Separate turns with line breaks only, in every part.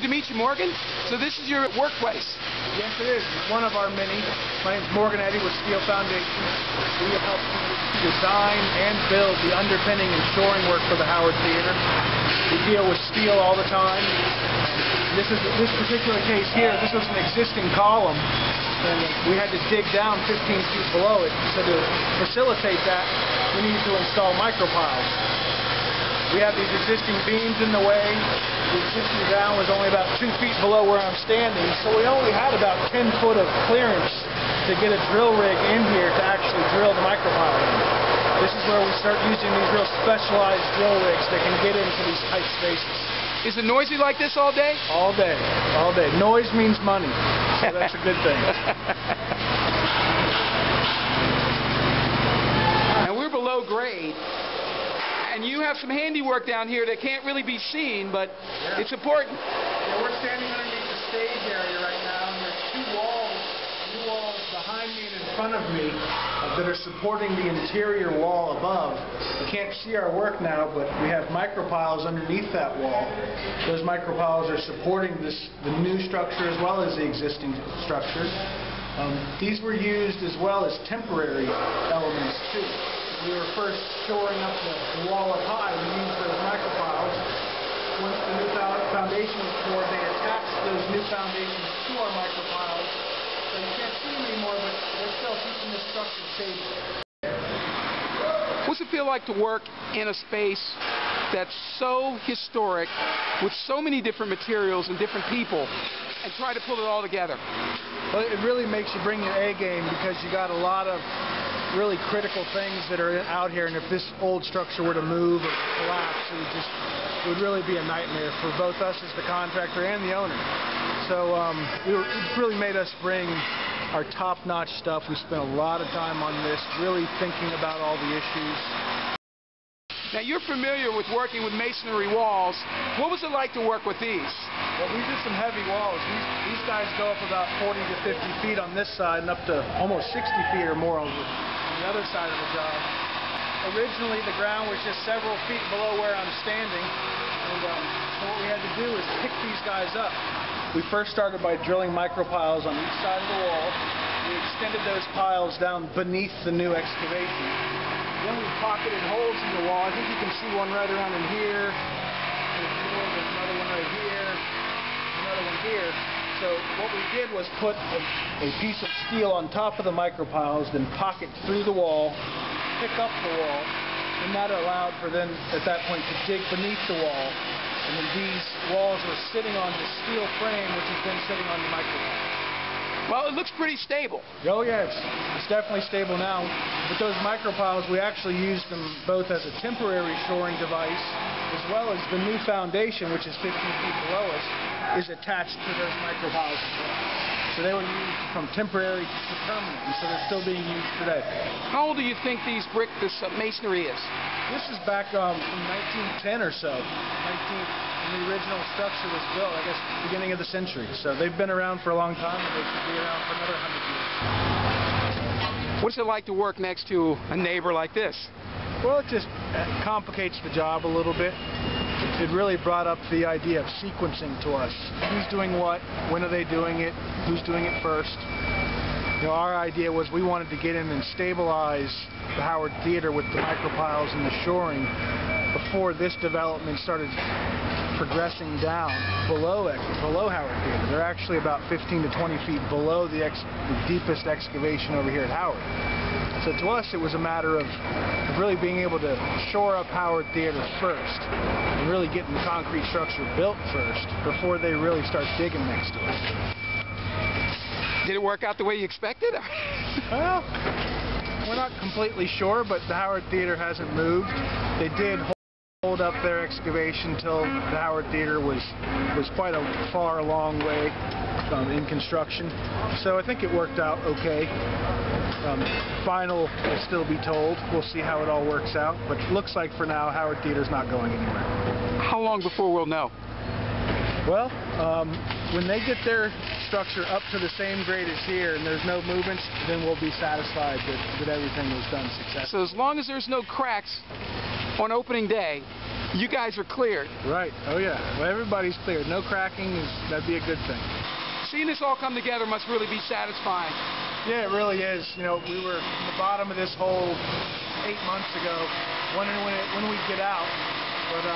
good to meet you, Morgan. So this is your workplace.
Yes, it is. It's one of our many. My name is Morgan Eddy with Steel Foundation. We help design and build the underpinning and shoring work for the Howard Theater. We deal with steel all the time. This particular case here, this was an existing column, and we had to dig down 15 feet below it. So to facilitate that, we needed to install micropiles. We have these existing beams in the way. The existing ground was only about 2 feet below where I'm standing, so we only had about 10 foot of clearance to get a drill rig in here to actually drill the micropile in. This is where we start using these real specialized drill rigs that can get into these tight spaces.
Is it noisy like this all day?
All day. All day. Noise means money, so that's a good thing.
And we're below grade. And you have some handiwork down here that can't really be seen, but it's important.
Yeah, we're standing underneath the stage area right now, and there's two walls behind me and in front of me that are supporting the interior wall above. You can't see our work now, but we have micropiles underneath that wall. Those micropiles are supporting the new structure as well as the existing structure. These were used as well as temporary elements too. We were first shoring up the wall up high. We used those micropiles. Once the new foundation was poured, they attached those new foundations to our micropiles. So you can't see them anymore, but they're still keeping the structure stable.
What's it feel like to work in a space that's so historic, with so many different materials and different people, and try to pull it all together?
Well, it really makes you bring your A game, because you got a lot of really critical things that are out here, and if this old structure were to move or collapse, it would really be a nightmare for both us as the contractor and the owner. So it really made us bring our top-notch stuff. We spent a lot of time on this, really thinking about all the issues.
Now, you're familiar with working with masonry walls. What was it like to work with these?
Well, these are some heavy walls. These guys go up about 40 to 50 feet on this side and up to almost 60 feet or more on the other side of the job. Originally, the ground was just several feet below where I'm standing, and so what we had to do is pick these guys up. We first started by drilling micropiles on each side of the wall. We extended those piles down beneath the new excavation. Then we pocketed holes in the wall. I think you can see one right around in here. There's another one right here. Another one here. So what we did was put a piece of steel on top of the micropiles, then pocket through the wall, pick up the wall, and that allowed for then, at that point, to dig beneath the wall. And then these walls were sitting on the steel frame, which has been sitting on the micropile.
Well, it looks pretty stable.
Oh, yeah, it's definitely stable now. With those micropiles, we actually used them both as a temporary shoring device, as well as the new foundation, which is 15 feet below us, is attached to those micropiles as well. So they were used from temporary to permanent, and so they're still being used today.
How old do you think this masonry is?
This is back from 1910 or so. When the original structure was built, I guess, beginning of the century. So they've been around for a long time, and they should be around for another 100 years.
What's it like to work next to a neighbor like this?
Well, it just complicates the job a little bit. It really brought up the idea of sequencing to us. Who's doing what? When are they doing it? Who's doing it first? You know, our idea was we wanted to get in and stabilize the Howard Theater with the micropiles and the shoring before this development started progressing down below Howard Theater. They're actually about 15 to 20 feet below the deepest excavation over here at Howard. So to us, it was a matter of really being able to shore up Howard Theater first, and really getting the concrete structure built first before they really start digging next to it.
Did it work out the way you expected?
Well, we're not completely sure, but the Howard Theater hasn't moved. They did hold up their excavation till the Howard Theater was quite a far long way in construction. So I think it worked out okay. Final will still be told. We'll see how it all works out. But it looks like for now, Howard Theater's not going anywhere.
How long before we'll know?
Well, when they get their structure up to the same grade as here and there's no movements, then we'll be satisfied that everything was done successfully.
So as long as there's no cracks on opening day, you guys are cleared.
Right. Oh yeah. Well, everybody's cleared. No cracking. That'd be a good thing.
Seeing this all come together must really be satisfying.
Yeah, it really is. You know, we were at the bottom of this hole 8 months ago, wondering when we'd get out. But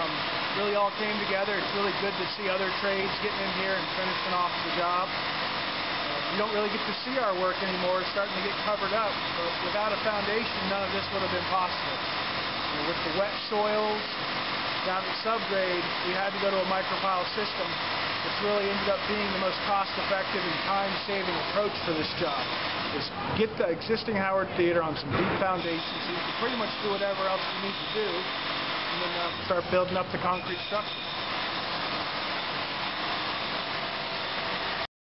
really all came together. It's really good to see other trades getting in here and finishing off the job. You don't really get to see our work anymore. It's starting to get covered up. But without a foundation, none of this would have been possible. You know, with the wet soils down at subgrade, we had to go to a micropile system, which really ended up being the most cost-effective and time-saving approach for this job. Is get the existing Howard Theater on some deep foundations so you can pretty much do whatever else you need to do, and then start building up the concrete structure.